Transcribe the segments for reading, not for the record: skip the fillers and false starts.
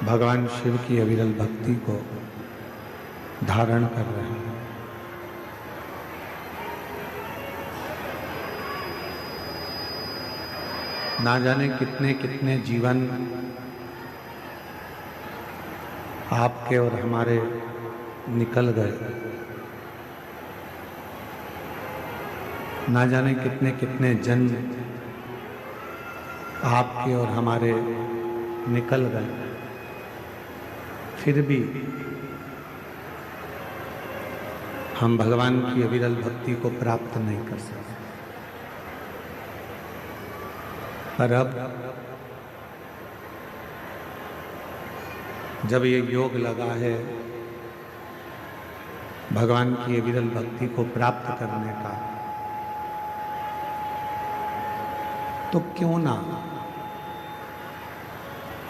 भगवान शिव की अविरल भक्ति को धारण कर रहे हैं। ना जाने कितने कितने जीवन आपके और हमारे निकल गए। ना जाने कितने कितने जन्म आपके और हमारे निकल गए, फिर भी हम भगवान की अविरल भक्ति को प्राप्त नहीं कर सकते। पर अब जब ये योग लगा है भगवान की अविरल भक्ति को प्राप्त करने का, तो क्यों ना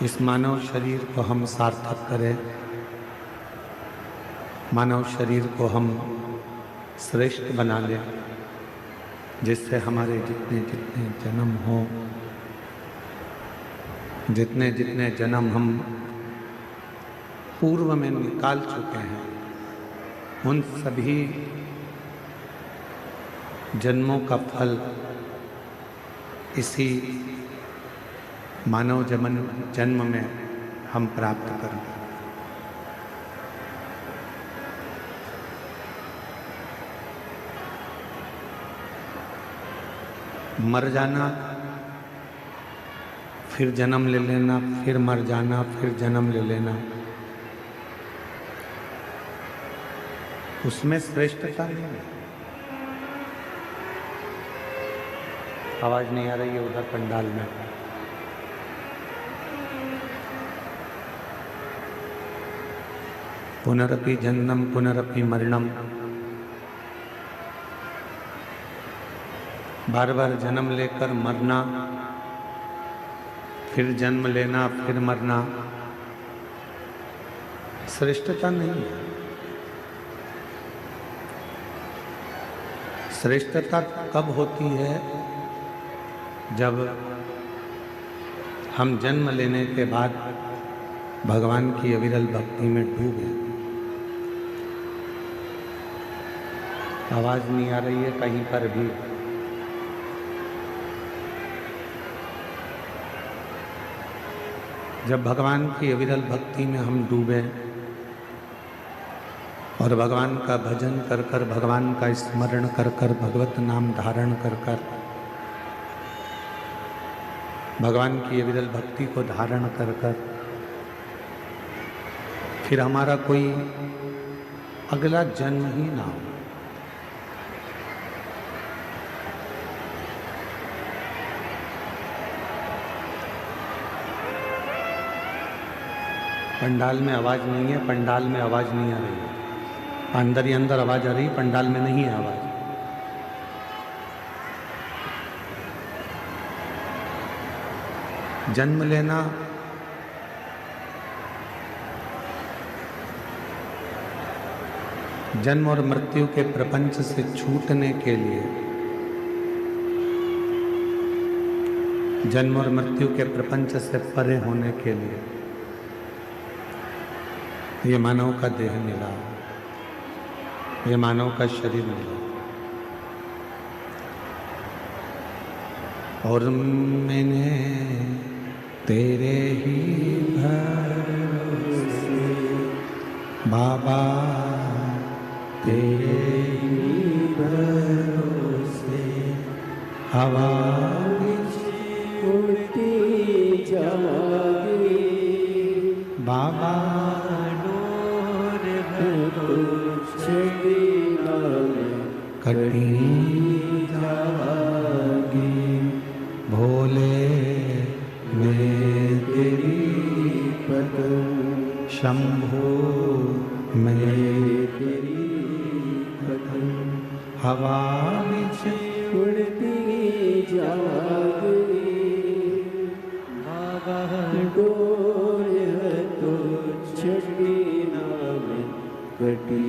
इस मानव शरीर को हम सार्थक करें, मानव शरीर को हम श्रेष्ठ बना लें, जिससे हमारे जितने जितने जन्म हों, जितने जितने जन्म हम पूर्व में निकाल चुके हैं, उन सभी जन्मों का फल इसी मानव जन्म में हम प्राप्त करें। मर जाना, फिर जन्म ले लेना, फिर मर जाना, फिर जन्म ले लेना, उसमें श्रेष्ठता नहीं है। आवाज नहीं आ रही है उधर पंडाल में। पुनरपि जन्म पुनरपि मरणम, बार बार जन्म लेकर मरना, फिर जन्म लेना, फिर मरना, श्रेष्ठता नहीं है। श्रेष्ठता कब होती है? जब हम जन्म लेने के बाद भगवान की अविरल भक्ति में डूबे। आवाज नहीं आ रही है कहीं पर भी। जब भगवान की अविरल भक्ति में हम डूबे और भगवान का भजन कर कर, भगवान का स्मरण कर कर, भगवत नाम धारण कर कर, भगवान की अविरल भक्ति को धारण कर कर, फिर हमारा कोई अगला जन्म ही ना हो। पंडाल में आवाज नहीं है, पंडाल में आवाज नहीं आ रही है। अंदर ही अंदर आवाज आ रही, पंडाल में नहीं है आवाज। जन्म लेना जन्म और मृत्यु के प्रपंच से छूटने के लिए, जन्म और मृत्यु के प्रपंच से परे होने के लिए ये मानव का देह मिला, ये मानव का शरीर मिला। और मैंने तेरे ही भरोसे बाबा, तेरे ही भरोसे हवा उड़ती जागी बाबा, कटी जागी भोले मैं तेरी पतंग, शंभो मैं तेरी पतंग, हवा बिच उड़ती जागी बाबा, डोर तो छठी नाम कटी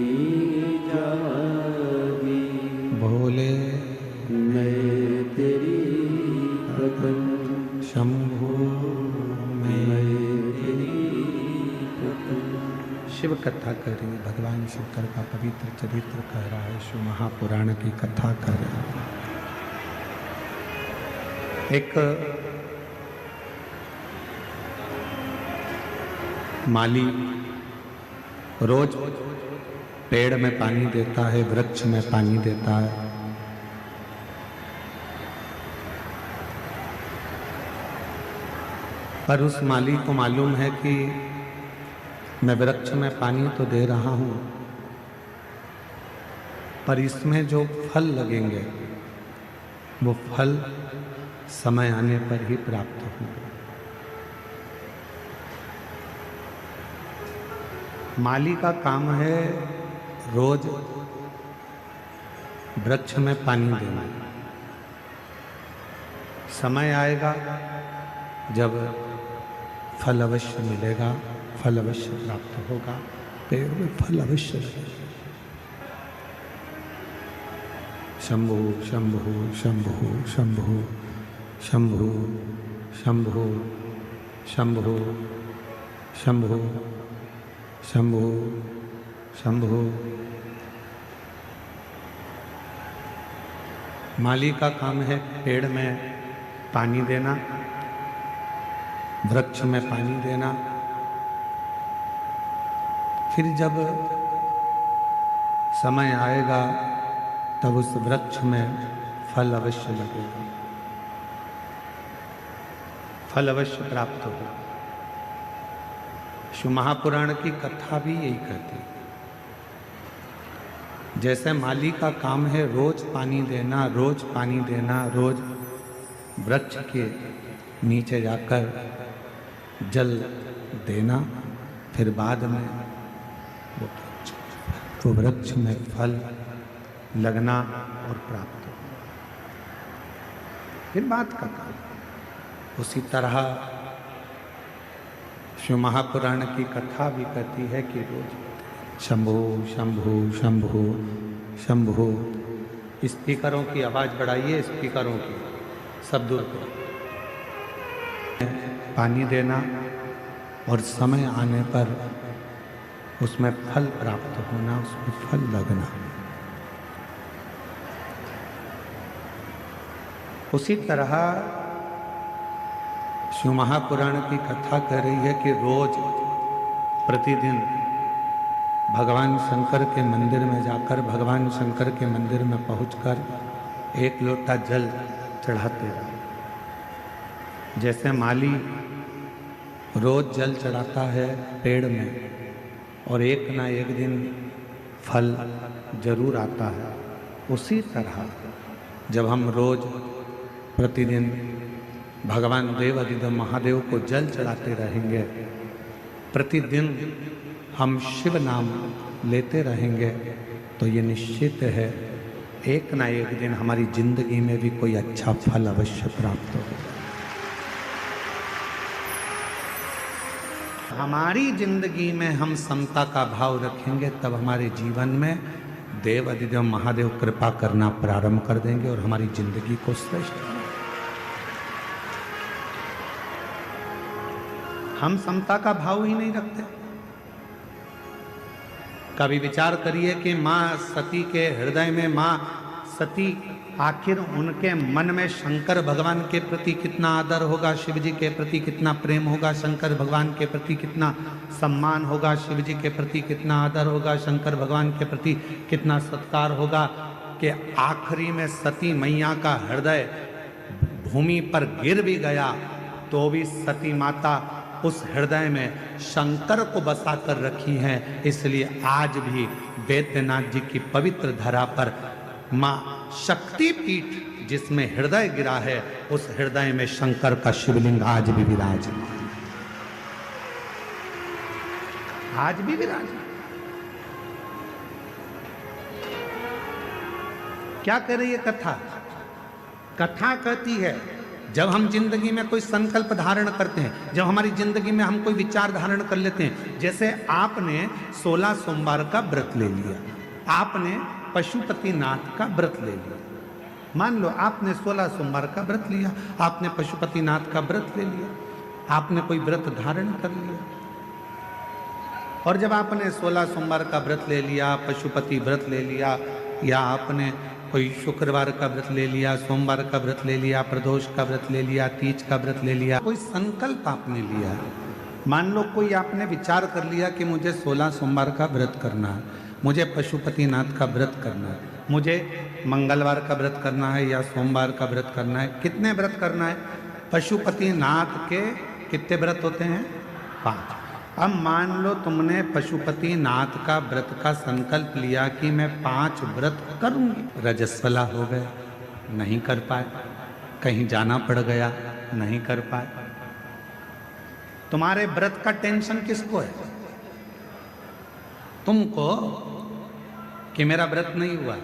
जागी भोले मैं तेरी पतंग, शंभो मैं तेरी शिव कथा करी, भगवान शंकर का पवित्र चरित्र कह रहा है, शिव महापुराण की कथा कर रहा है। एक माली रोज पेड़ में पानी देता है, वृक्ष में पानी देता है। पर उस माली को मालूम है कि मैं वृक्ष में पानी तो दे रहा हूं, पर इसमें जो फल लगेंगे वो फल समय आने पर ही प्राप्त होंगे। माली का काम है रोज वृक्ष में पानी देना। समय आएगा जब फल अवश्य मिलेगा, फल अवश्य प्राप्त होगा, पेड़ में फल अवश्य लगेगा। शंभु शंभु शंभु शंभु शंभु शंभु शंभु शंभु शंभु शंभु। माली का काम है पेड़ में पानी देना, वृक्ष में पानी देना। फिर जब समय आएगा तब उस वृक्ष में फल अवश्य लगेगा, फल अवश्य प्राप्त होगा। शिव महापुराण की कथा भी यही कहती है। जैसे माली का काम है रोज पानी देना, रोज पानी देना, रोज वृक्ष के नीचे जाकर जल देना, फिर बाद में वो वृक्ष में फल लगना और प्राप्त होना, फिर बात का काम। उसी तरह शिव महापुराण की कथा भी कहती है कि रोज शंभु शंभु शंभु शंभु। स्पीकरों की आवाज़ बढ़ाइए, स्पीकरों की सब दूर करो। पानी देना और समय आने पर उसमें फल प्राप्त होना, उसमें फल लगना। उसी तरह शिव महापुराण की कथा कह रही है कि रोज प्रतिदिन भगवान शंकर के मंदिर में जाकर, भगवान शंकर के मंदिर में पहुंचकर एक लोटा जल चढ़ाते रहो। जैसे माली रोज जल चढ़ाता है पेड़ में और एक ना एक दिन फल जरूर आता है, उसी तरह जब हम रोज प्रतिदिन भगवान देव अधिदेव महादेव को जल चढ़ाते रहेंगे, प्रतिदिन हम शिव नाम लेते रहेंगे, तो ये निश्चित है एक ना एक दिन हमारी जिंदगी में भी कोई अच्छा फल अवश्य प्राप्त होगा। हमारी जिंदगी में हम समता का भाव रखेंगे, तब हमारे जीवन में देव अधिदेव महादेव कृपा करना प्रारंभ कर देंगे और हमारी जिंदगी को श्रेष्ठ बनाएंगे। हम समता का भाव ही नहीं रखते। कभी विचार करिए कि माँ सती के हृदय में, माँ सती आखिर उनके मन में शंकर भगवान के प्रति कितना आदर होगा, शिव जी के प्रति कितना प्रेम होगा, शंकर भगवान के प्रति कितना सम्मान होगा, शिव जी के प्रति कितना आदर होगा, शंकर भगवान के प्रति कितना सत्कार होगा, कि आखिरी में सती मैया का हृदय भूमि पर गिर भी गया तो भी सती माता उस हृदय में शंकर को बसा कर रखी हैं। इसलिए आज भी वैद्यनाथ जी की पवित्र धरा पर माँ शक्तिपीठ जिसमें हृदय गिरा है, उस हृदय में शंकर का शिवलिंग आज भी विराजमान, आज भी विराजमान। क्या कह रही है कथा? कथा कहती है जब हम जिंदगी में कोई संकल्प धारण करते हैं, जब हमारी जिंदगी में हम कोई विचार धारण कर लेते हैं, जैसे आपने 16 सोमवार का व्रत ले लिया, आपने पशुपतिनाथ का व्रत ले लिया, मान लो आपने 16 सोमवार का व्रत लिया, आपने पशुपतिनाथ का व्रत ले लिया, आपने कोई व्रत धारण कर लिया, और जब आपने 16 सोमवार का व्रत ले लिया, पशुपति व्रत ले लिया, या आपने कोई शुक्रवार का व्रत ले लिया, सोमवार का व्रत ले लिया, प्रदोष का व्रत ले लिया, तीज का व्रत ले लिया, कोई संकल्प आपने लिया, मान लो कोई आपने विचार कर लिया कि मुझे 16 सोमवार का व्रत करना है, मुझे पशुपतिनाथ का व्रत करना है, मुझे मंगलवार का व्रत करना है या सोमवार का व्रत करना है। कितने व्रत करना है? पशुपतिनाथ के कितने व्रत होते हैं? 5। अब मान लो तुमने पशुपतिनाथ का व्रत का संकल्प लिया कि मैं 5 व्रत करूंगी, रजस्वला हो गए, नहीं कर पाए, कहीं जाना पड़ गया, नहीं कर पाए। तुम्हारे व्रत का टेंशन किसको है? तुमको कि मेरा व्रत नहीं हुआ।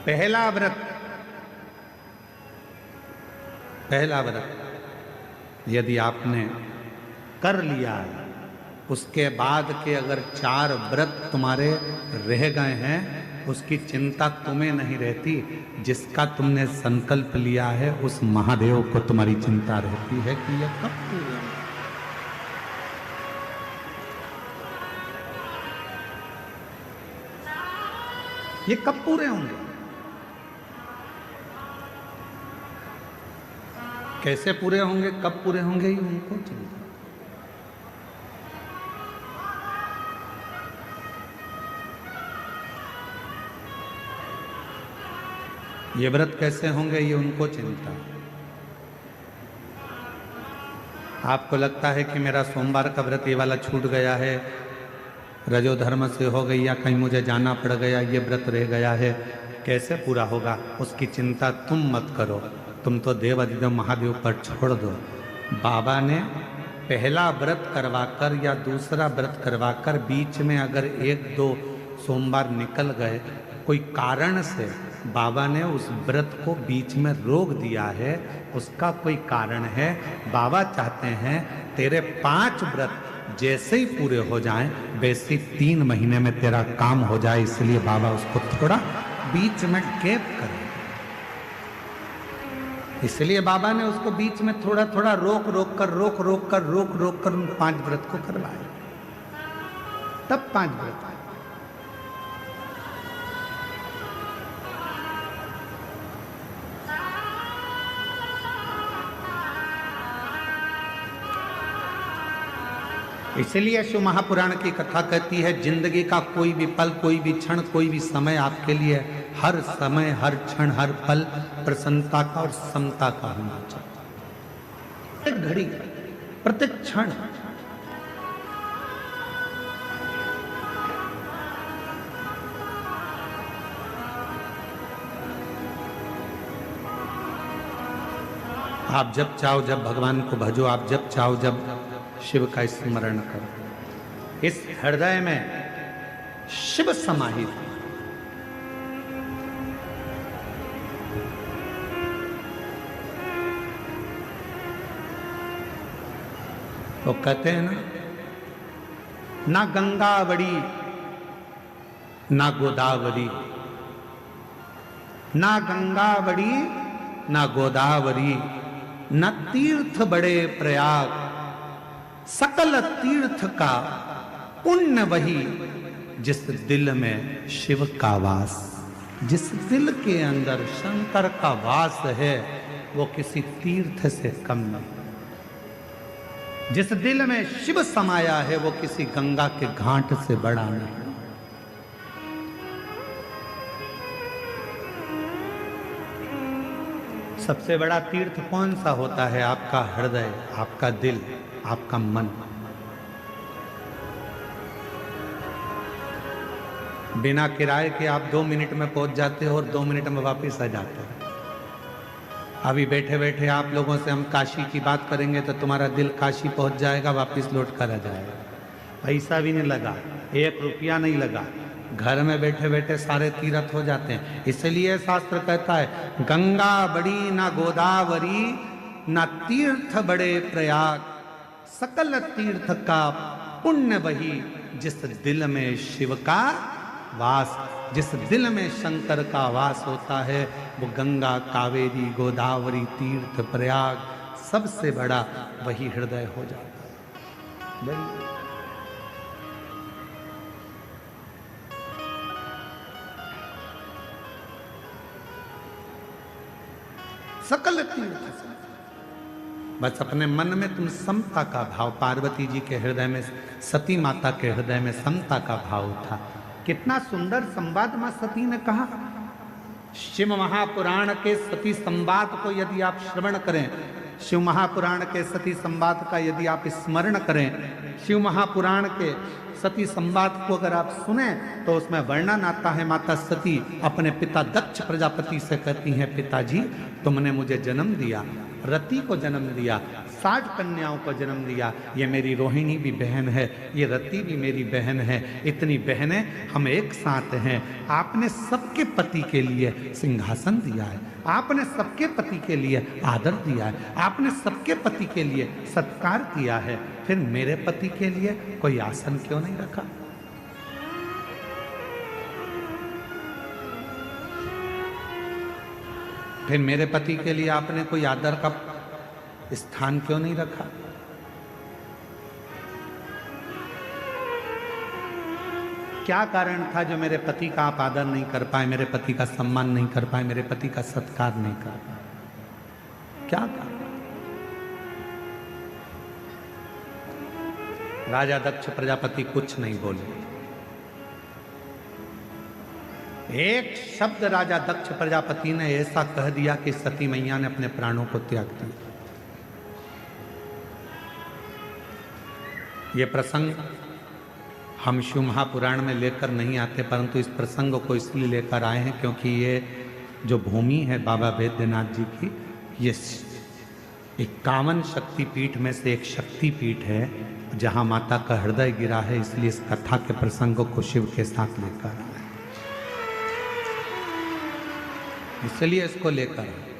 पहला व्रत यदि आपने कर लिया है, उसके बाद के अगर 4 व्रत तुम्हारे रह गए हैं, उसकी चिंता तुम्हें नहीं रहती। जिसका तुमने संकल्प लिया है उस महादेव को तुम्हारी चिंता रहती है कि यह कब पूरे होंगे। ये कब पूरे होंगे? कैसे पूरे होंगे, कब पूरे होंगे, ये उनको चिंता। ये व्रत कैसे होंगे, ये उनको चिंता। आपको लगता है कि मेरा सोमवार का व्रत ये वाला छूट गया है, रजोधर्म से हो गई, या कहीं मुझे जाना पड़ गया, ये व्रत रह गया है, कैसे पूरा होगा, उसकी चिंता तुम मत करो। तुम तो देव अधिदेव महादेव पर छोड़ दो। बाबा ने पहला व्रत करवाकर या दूसरा व्रत करवाकर बीच में अगर 1-2 सोमवार निकल गए, कोई कारण से बाबा ने उस व्रत को बीच में रोक दिया है, उसका कोई कारण है। बाबा चाहते हैं तेरे 5 व्रत जैसे ही पूरे हो जाएं, वैसे 3 महीने में तेरा काम हो जाए, इसलिए बाबा उसको थोड़ा बीच में गैप करे। इसलिए बाबा ने उसको बीच में थोड़ा थोड़ा रोक रोक कर उन 5 व्रत को करवाए, तब 5 व्रत आए। इसलिए शिव महापुराण की कथा कहती है, जिंदगी का कोई भी पल, कोई भी क्षण, कोई भी समय आपके लिए, हर समय, हर क्षण, हर पल प्रसन्नता का और समता का होना चाहिए। प्रत्येक घड़ी, प्रत्येक क्षण। आप जब चाहो जब भगवान को भजो, आप जब चाहो जब शिव का स्मरण करो। इस हृदय में शिव समाहित है। तो कहते हैं ना गंगा बड़ी ना गोदावरी, ना गंगा बड़ी ना गोदावरी, न तीर्थ बड़े प्रयाग, सकल तीर्थ का पुण्य वही, जिस दिल में शिव का वास। जिस दिल के अंदर शंकर का वास है, वो किसी तीर्थ से कम नहीं। जिस दिल में शिव समाया है, वो किसी गंगा के घाट से बड़ा नहीं। सबसे बड़ा तीर्थ कौन सा होता है? आपका हृदय, आपका दिल, आपका मन। बिना किराए के आप 2 मिनट में पहुंच जाते हो और 2 मिनट में वापस आ जाते हो। अभी बैठे बैठे आप लोगों से हम काशी की बात करेंगे तो तुम्हारा दिल काशी पहुंच जाएगा, वापस लौट कर आ जाएगा। पैसा भी नहीं लगा, 1 रुपया नहीं लगा, घर में बैठे बैठे सारे तीर्थ हो जाते हैं। इसलिए शास्त्र कहता है, गंगा बड़ी ना गोदावरी, ना तीर्थ बड़े प्रयाग, सकल तीर्थ का पुण्य वही, जिस दिल में शिव का वास। जिस दिल में शंकर का वास होता है, वो गंगा, कावेरी, गोदावरी, तीर्थ, प्रयाग सबसे बड़ा वही हृदय हो जाता है। सकल तीर्थ से बस अपने मन में तुम समता का भाव, पार्वती जी के हृदय में, सती माता के हृदय में समता का भाव था। कितना सुंदर संवाद मां सती ने कहा। शिव महापुराण के सती संवाद को यदि आप श्रवण करें, शिव महापुराण के सती संवाद का यदि आप स्मरण करें, शिव महापुराण के सती संवाद को अगर आप सुने तो उसमें वर्णन आता है, माता सती अपने पिता दक्ष प्रजापति से कहती हैं, पिताजी तुमने मुझे जन्म दिया, रति को जन्म दिया, 60 कन्याओं को जन्म दिया, ये मेरी रोहिणी भी बहन है, ये रति भी मेरी बहन है, इतनी बहनें हम एक साथ हैं। आपने सबके पति के लिए सिंहासन दिया है, आपने सबके पति के लिए आदर दिया है, आपने सबके पति के लिए सत्कार किया है, फिर मेरे पति के लिए कोई आसन क्यों नहीं रखा? फिर मेरे पति के लिए आपने कोई आदर का स्थान क्यों नहीं रखा? क्या कारण था जो मेरे पति का आप आदर नहीं कर पाए, मेरे पति का सम्मान नहीं कर पाए, मेरे पति का सत्कार नहीं कर पाए? क्या कारण? राजा दक्ष प्रजापति कुछ नहीं बोले। एक शब्द राजा दक्ष प्रजापति ने ऐसा कह दिया कि सती मैया ने अपने प्राणों को त्याग दिया। ये प्रसंग हम शिव महापुराण में लेकर नहीं आते, परंतु इस प्रसंग को इसलिए लेकर आए हैं क्योंकि ये जो भूमि है बाबा वैद्यनाथ जी की, ये 51 शक्तिपीठ में से एक शक्तिपीठ है जहां माता का हृदय गिरा है, इसलिए इस कथा के प्रसंगों को शिव के साथ लेकर आए, इसलिए इसको लेकर आए।